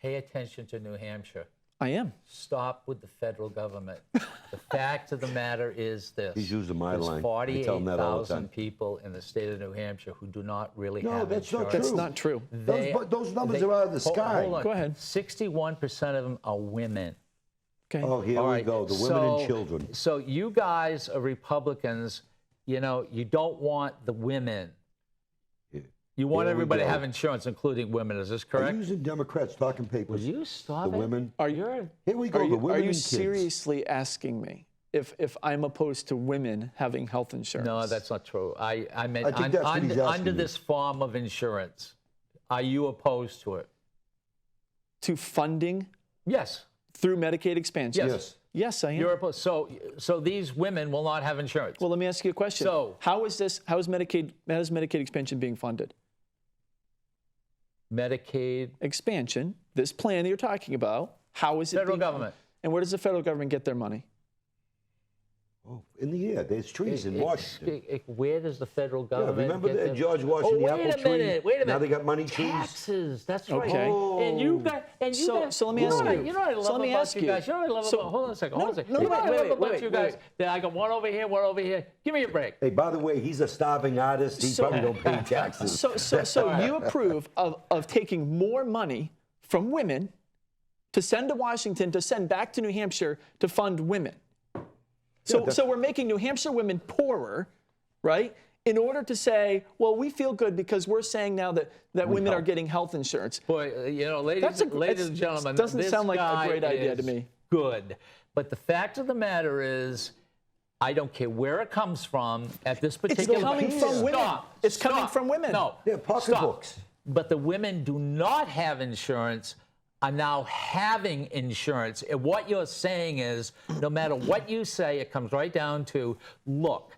Pay attention to New Hampshire.
I am.
Stop with the federal government. The fact of the matter is this.
He's using my
There's
line. I tell him that all the time.
48,000 people in the state of New Hampshire who do not really
No,
have
that's not
insurance.
true.
That's not true.
Those numbers are out of the sky.
Hold on.
Go ahead.
61% of them are women.
Okay.
Oh, here
All
we
right,
go. The women and children.
So you guys are Republicans. You know, you don't want the women. You want
Here we
everybody to
go.
have insurance, including women. Is this
Are
correct?
you using Democrats talking papers?
Will you stop
The
it?
women.
You're
Here we go.
Are
The
you,
women
are you
and kids.
seriously asking me if I'm opposed to women having health insurance?
No, that's not true. I meant
I think that's what he's asking
under
you.
this form of insurance. Are you opposed to it?
To funding
Yes.
through Medicaid expansion?
Yes.
Yes, I am.
You're opposed. So these women will not have insurance.
Well, let me ask you a question.
So-
how is Medicaid expansion being funded?
Medicaid,
Expansion, this plan that you're talking about, how is it
federal
being
government.
And where does the federal government get their money?
Oh, in the air. There's trees in Washington.
Where does the federal
Yeah,
government
remember
get
that
their-
George Washington
Oh,
apple
wait a
tree?
minute. Wait a minute.
Now they got money trees.
Taxes. That's right.
Okay.
And you guys.
So let me ask you.
You know what I love
So let me
about
ask
you
you.
guys. You know what I love
So-
about. Hold on a second. Hold on a second.
no,
You know what I
wait,
love about
wait,
you guys.
wait.
That I got one over here, one over here. Give me a break.
Hey, by the way, he's a starving artist. He
So-
probably don't pay taxes.
So you approve of taking more money from women to send to Washington, to send back to New Hampshire to fund women. So we're making New Hampshire women poorer, right? In order to say, well, we feel good because we're saying now that women are
help.
getting health insurance.
Boy, you know, ladies and gentlemen,
doesn't
this
sound like a
guy
great idea to
is
me.
Good, but the fact of the matter is, I don't care where it comes from at this particular.
coming from women.
Stop.
It's coming
Stop.
from women.
No.
Yeah, pocketbooks.
Stop. But the women do not have insurance. Are now having insurance. And what you're saying is, no matter what you say, it comes right down to, look,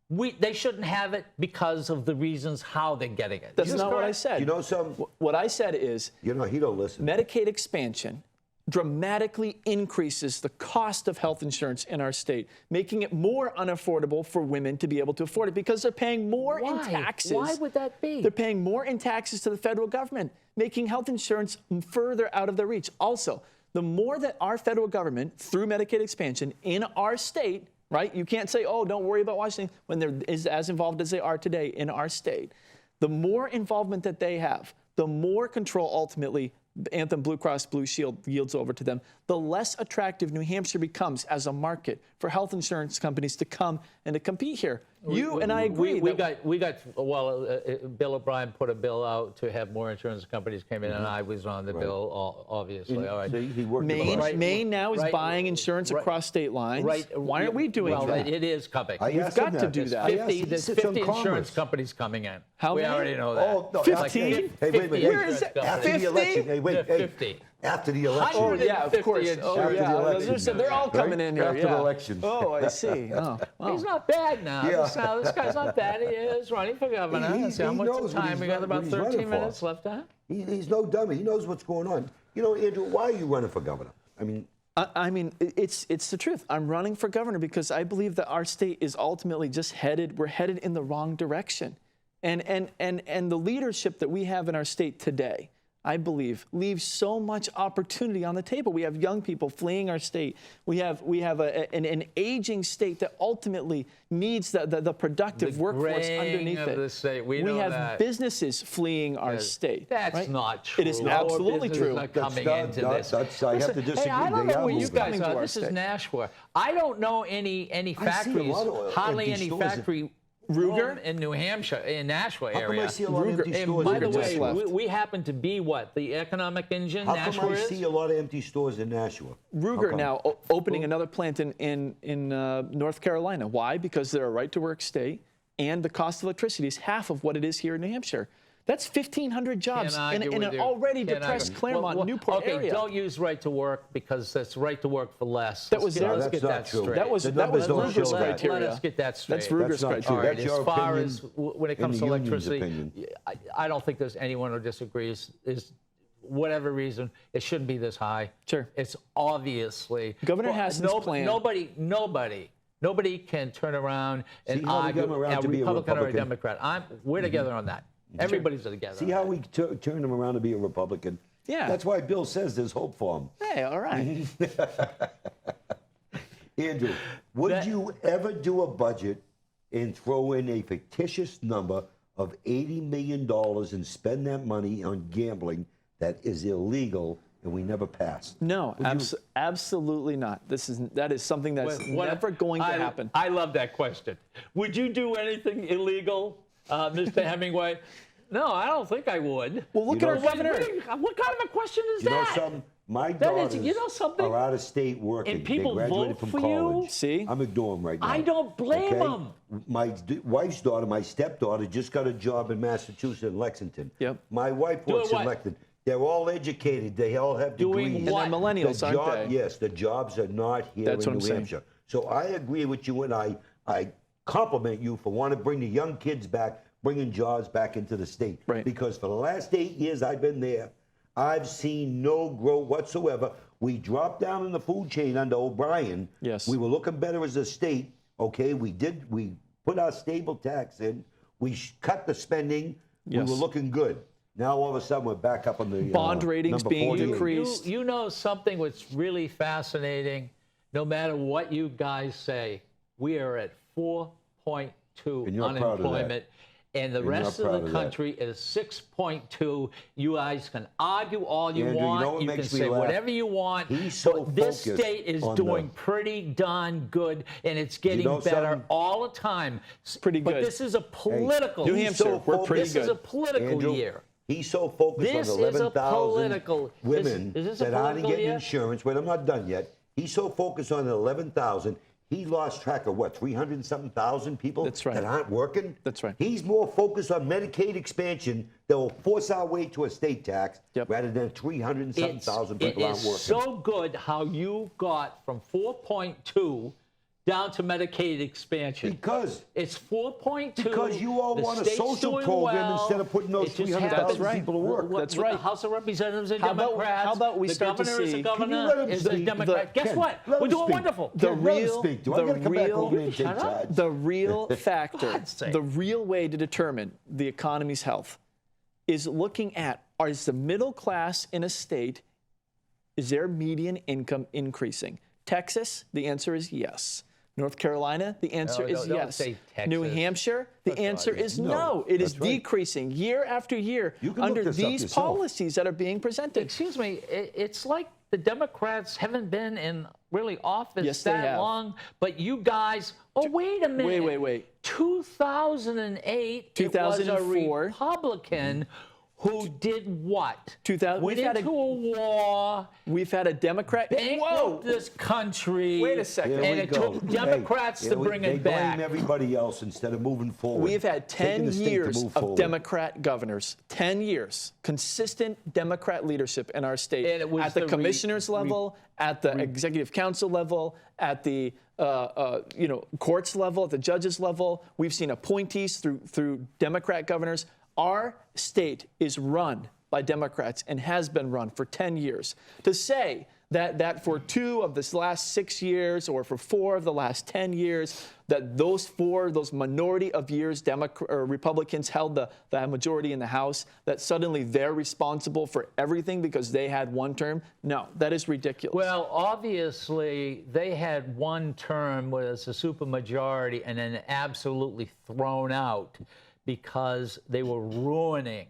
they shouldn't have it because of the reasons how they're getting it.
That's
Is this
not what I
correct?
said.
You know something?
What I said is
You know, he don't listen.
Medicaid expansion dramatically increases the cost of health insurance in our state, making it more unaffordable for women to be able to afford it because they're paying more in
Why?
taxes.
Why would that be?
They're paying more in taxes to the federal government, making health insurance further out of their reach. Also, the more that our federal government, through Medicaid expansion in our state, right? You can't say, oh, don't worry about Washington when they're as involved as they are today in our state. The more involvement that they have, the more control ultimately Anthem Blue Cross Blue Shield yields over to them, the less attractive New Hampshire becomes as a market for health insurance companies to come and to compete here. And I agree.
We got Bill O'Brien put a bill out to have more insurance companies come in, and I was on the bill, obviously. All right.
So he worked with us.
Maine now is
Right.
buying insurance
Right.
across state lines.
Right.
Why aren't we doing
well,
that?
it is coming.
I
We've
asked him
got to do
There's
that.
I asked him. He
There's
sits on
50 insurance
Commerce.
companies coming in.
How
we
many?
already know that.
Oh, no,
15?
Hey, wait a minute.
Where is it?
After the
50?
election. Hey, wait. Hey,
50.
after the election.
Oh, yeah, of
150
course. Oh,
insurance.
After the
yeah.
election.
They're all coming
Right?
in here.
After
yeah.
the election.
Oh, I see. Oh, wow.
He's not bad now.
Yeah.
This guy's not bad. He is running for governor.
He
See how much
knows what
time
he's
we got?
run-
About
what he's running
13
for.
minutes left, huh?
He's no dummy. He knows what's going on. You know, Andrew, why are you running for governor? I mean,
I mean, it's the truth. I'm running for governor because I believe that our state is ultimately just we're headed in the wrong direction. And the leadership that we have in our state today, I believe, leaves so much opportunity on the table. We have young people fleeing our state. We have an aging state that ultimately needs the productive workforce
graying
underneath
of
it.
the state. We know
have
that.
businesses fleeing our state.
That's
right?
not true.
It is
Our
absolutely
business is
true.
not coming into this.
I have to
Listen,
disagree.
Hey, I don't
They
know
are
where you
moving.
guys
Coming to
are.
our
This is
state.
Nashua. I don't know any
I see a
factories,
lot of
hardly
empty
any
stores.
factory
Ruger?
room in New Hampshire, in Nashua
How come
area.
I see a lot of
Ruger-
empty
And
stores
by
in
the way,
Nashua?
we happen to be what? The economic engine
How
Nashua
come I
is?
see a lot of empty stores in Nashua? How
Ruger
come?
now opening another plant in North Carolina. Why? Because they're a right-to-work state, and the cost of electricity is half of what it is here in New Hampshire. That's 1,500 jobs
Can't
in
argue
an
with you.
already
Can't
depressed
argue.
Claremont, Newport
okay,
area.
don't use right to work because that's right to work for less.
That was their-
let's
that's
get
not
that
true.
straight.
That was
The numbers don't
Ruger's
show that.
criteria.
Let us get that straight.
That's Ruger's
That's not true.
All
criteria.
right,
That's
as
your
far
opinion
as when it
and
comes
the
to
union's
electricity,
opinion.
I don't think there's anyone who disagrees. Is whatever reason, it shouldn't be this high.
Sure.
It's obviously
Governor Hassan's plan-
Nobody can turn around and
See how we
argue
come around
a
to be a
Republican or a
Republican?
Democrat. We're together on that. Everybody's together.
See how we turn him around to be a Republican?
Yeah.
That's why Bill says there's hope for him.
Hey, all right.
Andrew, would you ever do a budget and throw in a fictitious number of $80 million and spend that money on gambling that is illegal and we never pass?
No, absolutely not. That is something that's never going to happen.
I love that question. Would you do anything illegal, Mr. Hemingway? No, I don't think I would.
Well, look at our governor.
What kind of a question is
You know
that?
something? My daughters
something?
are out of state working.
And people
they graduated
vote
from
for you?
college.
See?
I'm ignoring them right now.
I don't blame
okay?
them.
My wife's daughter, my stepdaughter, just got a job in Massachusetts, in Lexington.
Yep.
My wife works in Lexington. They're all educated. They all have degrees.
Doing what?
And they're millennials, aren't they?
Yes, the jobs are not here
That's
in
what I'm
New
saying.
Hampshire. So I agree with you, and I compliment you for wanting to bring the young kids back, bringing jobs back into the state.
Right.
Because for the last 8 years I've been there, I've seen no growth whatsoever. We dropped down in the food chain under O'Brien.
Yes.
We were looking better as a state. Okay, we put our stable tax in. We cut the spending.
Yes.
We were looking good. Now all of a sudden we're back up on the
Bond ratings
number
being
48.
decreased.
You know something that's really fascinating? No matter what you guys say, we are at 4.2
And you're proud of that.
unemployment. And the rest
you're
of
proud
the
of that.
country is 6.2. You guys can argue all you
Andrew, you
want.
know what
You can
makes me
say
laugh?
whatever you want.
He's so
but this
focused
state is
on
doing
the-
pretty darn good, and it's getting
know
better
something?
all the time.
Pretty
But
good.
this is a political.
New
He's
Hampshire,
so
we're pretty
this
good.
is a political
Andrew,
year.
He's so focused
This
on
is a
11,000
political-
women
is this a
that aren't
political
getting
year?
insurance. Wait, I'm not done yet. He's so focused on the 11,000, he lost track of what, 300 and something thousand people
That's right.
that aren't working?
That's right.
He's more focused on Medicaid expansion that will force our way to a state tax
Yep.
rather than 300 and something thousand people aren't working.
It is so good how you got from 4.2 down to Medicaid expansion.
Because
It's 4.2.
Because you all
The
want a
state's
social
doing
program
well.
instead of putting those
It just
300,000
happens-
people to work.
What-
That's
what
right.
The House of Representatives are
How about-
Democrats.
how about we
the
start to
governor is
see-
a
Can you
governor.
let him
Is a
speak?
Democrat. Guess
Ken,
what?
let
We're
him
doing
speak.
wonderful.
The
Ken, let him
real-
speak. Do I
the
gotta come back
real-
over here and take
Shut up.
charge?
The real factor,
God's sake.
the real way to determine the economy's health is looking at, is the middle class in a state, is their median income increasing? Texas, the answer is yes. North Carolina, the answer
No,
is
don't
yes.
say
New
Texas.
Hampshire, the answer is no. It is
That's right.
decreasing year after year
You can look
under
this up
these
yourself.
policies that are being presented.
Excuse me. It's like the Democrats haven't been in really office
Yes, they
that
have.
long, but you guys. Oh, wait a minute.
Wait.
2008. It was a
2004.
Republican who did what? Went
we've had
into a war.
We've had a Democrat.
Bankrupt this country.
Wait a second.
Here
And
we
it
go.
took Democrats
Hey,
to bring
they
it back.
blame everybody else instead of moving forward.
We've had
Taking
10
the state to
years
move
of
forward.
Democrat governors, 10 years, consistent Democrat leadership in our state,
And it was
at the
the
commissioners level, at the executive council level, at the courts level, at the judges level. We've seen appointees through Democrat governors. Our state is run by Democrats and has been run for 10 years. To say that for 2 of this last 6 years or for 4 of the last 10 years, that those minority of years Republicans held the majority in the House, that suddenly they're responsible for everything because they had one term? No, that is ridiculous.
Well, obviously, they had one term was a supermajority and then absolutely thrown out because they were ruining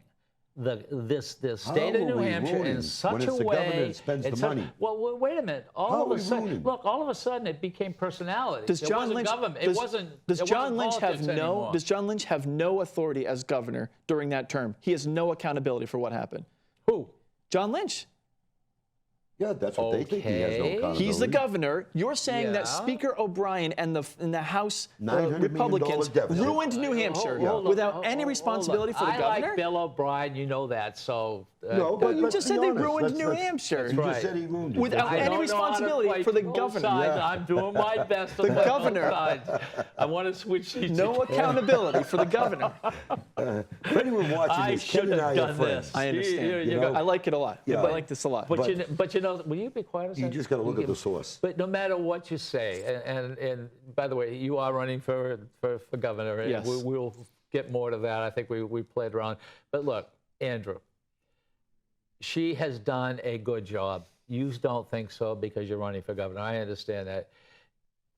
this state of
are
New
we
Hampshire
ruining
in such
when
a
it's the governor
way.
that spends the
it's
money?
Well, wait a minute.
How
All
are
of
we
a sudden,
ruining?
look, all of a sudden it became personality.
Does
it
John
wasn't
Lynch
government.
does,
it wasn't.
does
it
John
wasn't
Lynch have
politics
no
anymore.
does John Lynch have no authority as governor during that term? He has no accountability for what happened.
Who?
John Lynch.
Yeah, that's what they think. He has no
Okay.
accountability.
He's the governor. You're saying that
Yeah.
Speaker O'Brien and the House
$900 million
Republicans
deficit.
ruined New Hampshire
Hold on,
without
hold
any
on.
responsibility for the
I
governor?
like Bill O'Brien, you know that. So
No, but
you
let's
just
be
said they
honest.
ruined New Hampshire.
You
right.
just said he ruined it.
Without
I
any
don't know how to
responsibility
play
for the
both
governor.
sides.
Yeah.
I'm doing my best to
The
play both
governor.
sides. I want to switch these.
No
two.
accountability for the governor.
For anyone watching
I
this, Ken
should
and I
have
are
done
friends.
this.
I understand.
You
know?
I like it a lot.
Yeah.
I like this a lot.
But you know, will you be quiet a second?
You just got to look at the source.
But no matter what you say, and by the way, you are running for governor. And
Yes.
we'll get more to that. I think we played around. But look, Andrew, she has done a good job. You don't think so because you're running for governor. I understand that.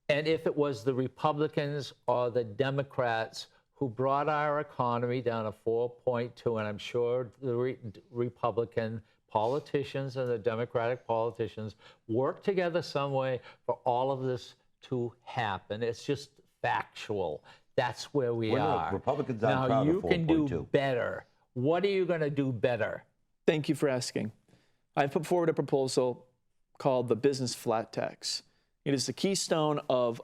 And if it was the Republicans or the Democrats who brought our economy down to 4.2, and I'm sure the Republican politicians and the Democratic politicians work together some way for all of this to happen. It's just factual. That's where we are.
Republicans aren't
now,
proud
you
of
can
4.2.
do better. What are you going to do better?
Thank you for asking. I put forward a proposal called the business flat tax. It is the keystone of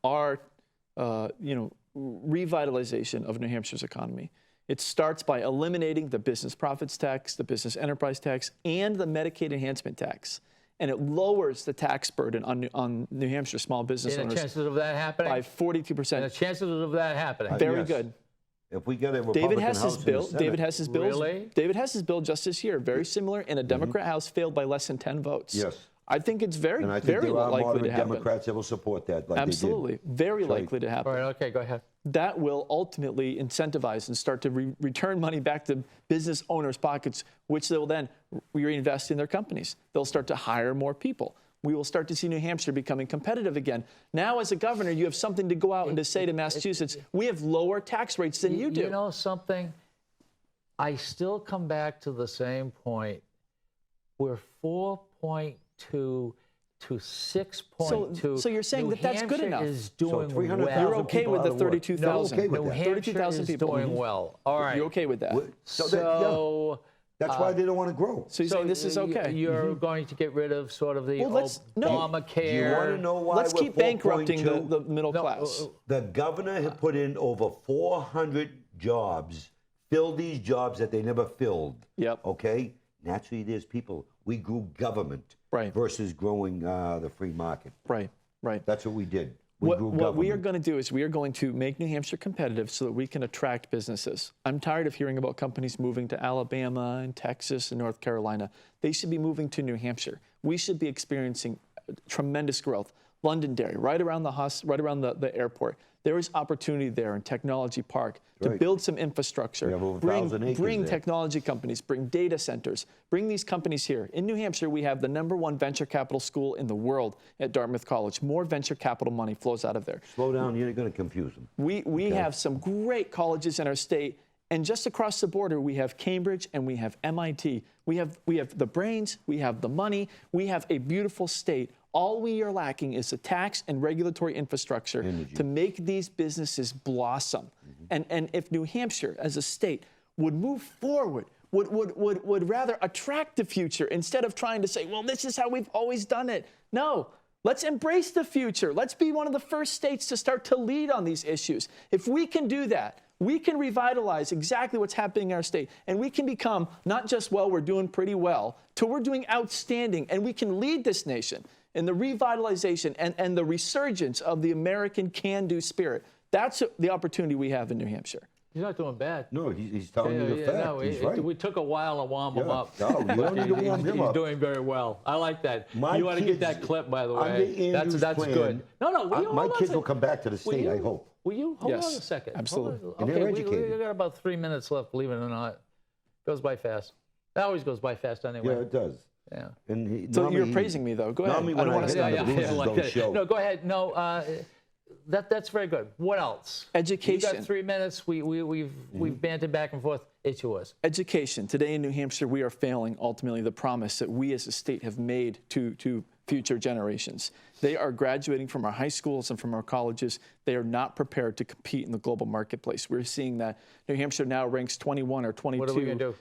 our revitalization of New Hampshire's economy. It starts by eliminating the business profits tax, the business enterprise tax, and the Medicaid enhancement tax. And it lowers the tax burden on New Hampshire small business
Any
owners
chances of that happening?
by 42%.
And the chances of that happening?
Very
Yes.
good.
If we get a Republican
David has his
House
bill.
and a Senate,
David has his bill.
Really?
David has his bill just this year, very similar, in a Democrat House, failed by less than 10 votes.
Yes.
I think it's very,
and I think
very
there are
likely
moderate
to happen.
Democrats that will support that. Like
Absolutely, very likely to happen.
All right, okay, go ahead.
That will ultimately incentivize and start to return money back to business owners' pockets, which they will then reinvest in their companies. They'll start to hire more people. We will start to see New Hampshire becoming competitive again. Now, as a governor, you have something to go out and to say to Massachusetts, we have lower tax rates than you do.
You know something? I still come back to the same point. We're 4.2 to 6.2.
So you're saying
New
that that's good
Hampshire
enough.
is doing
300,000
well.
You're okay
people
with the
out of work.
32,000.
No, okay with
New
that.
Hampshire
32,000
is
people.
doing well. All right.
You're okay with that?
So
that's why they don't want to grow.
So you're saying this is okay?
You're going to get rid of sort of the
You want
Obamacare.
to know why
Let's
we're
keep bankrupting
4.2?
the middle class.
The governor had put in over 400 jobs, filled these jobs that they never filled.
Yep.
Okay? Naturally, there's people. We grew government
Right.
versus growing the free market.
Right, right.
That's what we did. We grew
What we are
government.
going to do is we are going to make New Hampshire competitive so that we can attract businesses. I'm tired of hearing about companies moving to Alabama and Texas and North Carolina. They should be moving to New Hampshire. We should be experiencing tremendous growth. Londonderry, right around the airport. There is opportunity there in Technology Park to
Right.
build some infrastructure.
We have over 1,000 acres
bring
there.
technology companies, bring data centers, bring these companies here. In New Hampshire, we have the #1 venture capital school in the world at Dartmouth College. More venture capital money flows out of there.
Slow down, you're going to confuse them.
We have some great colleges in our state, and just across the border, we have Cambridge and we have MIT. We have the brains, we have the money, we have a beautiful state. All we are lacking is the tax and regulatory infrastructure to make these businesses blossom. And if New Hampshire, as a state, would move forward, would rather attract the future instead of trying to say, well, this is how we've always done it. No. Let's embrace the future. Let's be one of the first states to start to lead on these issues. If we can do that, we can revitalize exactly what's happening in our state. And we can become not just, well, we're doing pretty well, to we're doing outstanding. And we can lead this nation in the revitalization and the resurgence of the American can-do spirit. That's the opportunity we have in New Hampshire.
He's not doing bad.
No, he's telling you the fact.
No,
he's right.
we took a while to warm him up.
No, you don't need to warm him
He's
up.
doing very well. I like that.
My
You ought to get
kids-
that clip, by the
under
way.
Andrew's
That's
plan,
good. No, will you hold
my
on a
kids will
second?
come back to the
Will
state,
you-
I hope.
Will you hold
Yes,
on a second?
absolutely.
Hold on.
And they're
Okay, we
educated.
got about 3 minutes left, believe it or not. Goes by fast. It always goes by fast anyway.
Yeah, it does.
Yeah.
And
So you're praising me, though. Go ahead.
Normally
I
when
don't
I
want to
hit
say
on the losers
like
don't
that.
show.
No, go ahead. No, that's very good. What else?
Education.
You got 3 minutes. We've bantered back and forth. It's yours.
Education. Today in New Hampshire, we are failing ultimately the promise that we as a state have made to future generations. They are graduating from our high schools and from our colleges. They are not prepared to compete in the global marketplace. We're seeing that New Hampshire now ranks 21 or 22.
What are we going to do?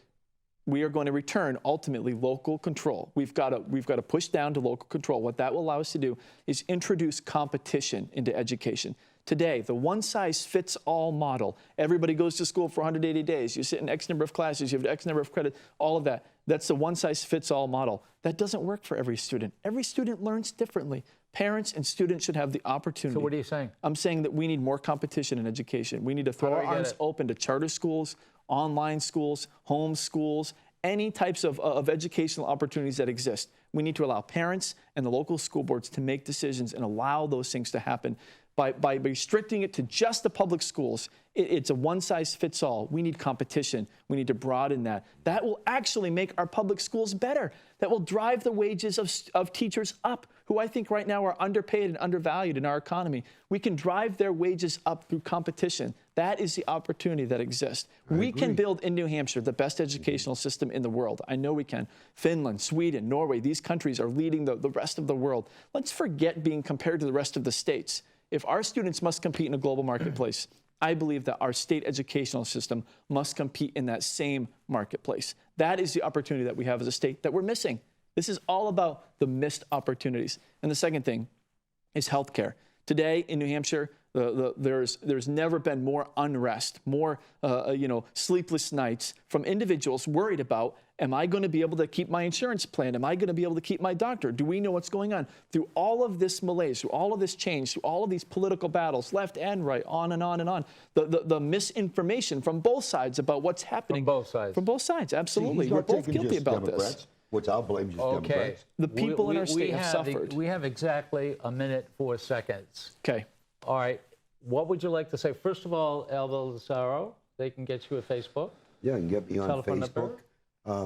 We are going to return ultimately local control. We've got to push down to local control. What that will allow us to do is introduce competition into education. Today, the one-size-fits-all model, everybody goes to school for 180 days, you sit in X number of classes, you have X number of credit, all of that. That's the one-size-fits-all model. That doesn't work for every student. Every student learns differently. Parents and students should have the opportunity.
So what are you saying?
I'm saying that we need more competition in education. We need to throw our arms open to charter schools, online schools, home schools, any types of educational opportunities that exist. We need to allow parents and the local school boards to make decisions and allow those things to happen. by restricting it to just the public schools, it's a one-size-fits-all. We need competition. We need to broaden that. That will actually make our public schools better. That will drive the wages of teachers up, who I think right now are underpaid and undervalued in our economy. We can drive their wages up through competition. That is the opportunity that exists. We can build in New Hampshire the best educational system in the world. I know we can. Finland, Sweden, Norway, these countries are leading the rest of the world. Let's forget being compared to the rest of the states. If our students must compete in a global marketplace, I believe that our state educational system must compete in that same marketplace. That is the opportunity that we have as a state that we're missing. This is all about the missed opportunities. And the second thing is healthcare. Today in New Hampshire, there's never been more unrest, more sleepless nights from individuals worried about, am I going to be able to keep my insurance plan? Am I going to be able to keep my doctor? Do we know what's going on? Through all of this malaise, through all of this change, through all of these political battles, left and right, on and on and on, the misinformation from both sides about what's happening.
From both sides.
From both sides, absolutely.
See,
We're both guilty about
Democrats,
this.
which I'll blame just Democrats.
The people in our state have suffered.
We have exactly a minute, 4 seconds.
Okay.
All right. What would you like to say? First of all, Al Baldasaro, they can get you at Facebook.
Yeah, you can get me on
Telephone
Facebook.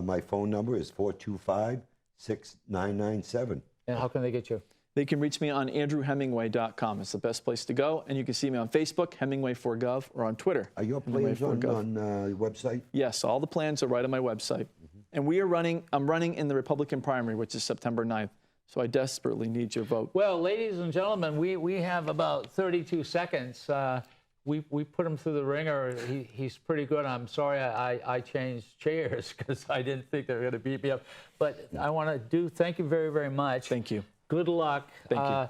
My phone number is 425-6997.
And how can they get you?
They can reach me on andrewhemingway.com. It's the best place to go. And you can see me on Facebook, Hemingway4Gov, or on Twitter.
Are your plans on the website?
Yes, all the plans are right on my website. And I'm running in the Republican primary, which is September 9th. So I desperately need your vote.
Well, ladies and gentlemen, we have about 32 seconds. We put him through the ringer. He's pretty good. I'm sorry I changed chairs because I didn't think they were going to beat me up. But I want to thank you very, very much.
Thank you.
Good luck.
Thank you.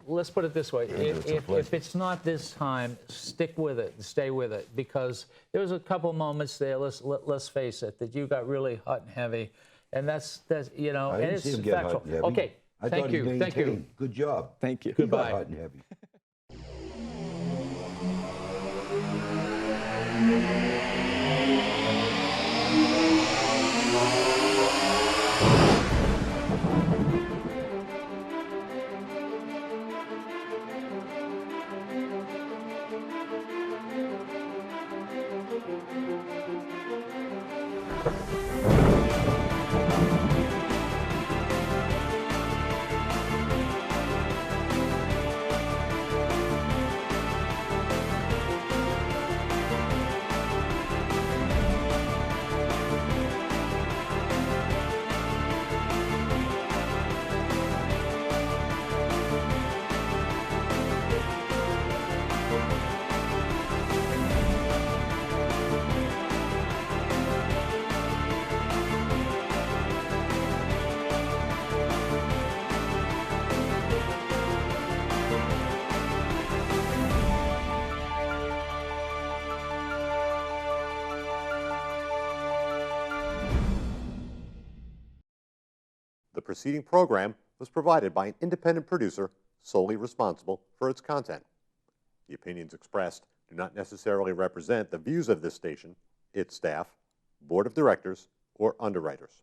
Let's put it this way. If it's not this time, stick with it, stay with it, because there was a couple moments there, let's face it, that you got really hot and heavy. And that's you know,
I
and
didn't
it's
see him get
factual.
hot and heavy.
Okay,
I
thank
thought he
you.
maintained.
Thank you.
Good job.
Thank you.
He got
Goodbye.
hot and heavy.
The preceding program was provided by an independent producer solely responsible for its content. The opinions expressed do not necessarily represent the views of this station, its staff, board of directors, or underwriters.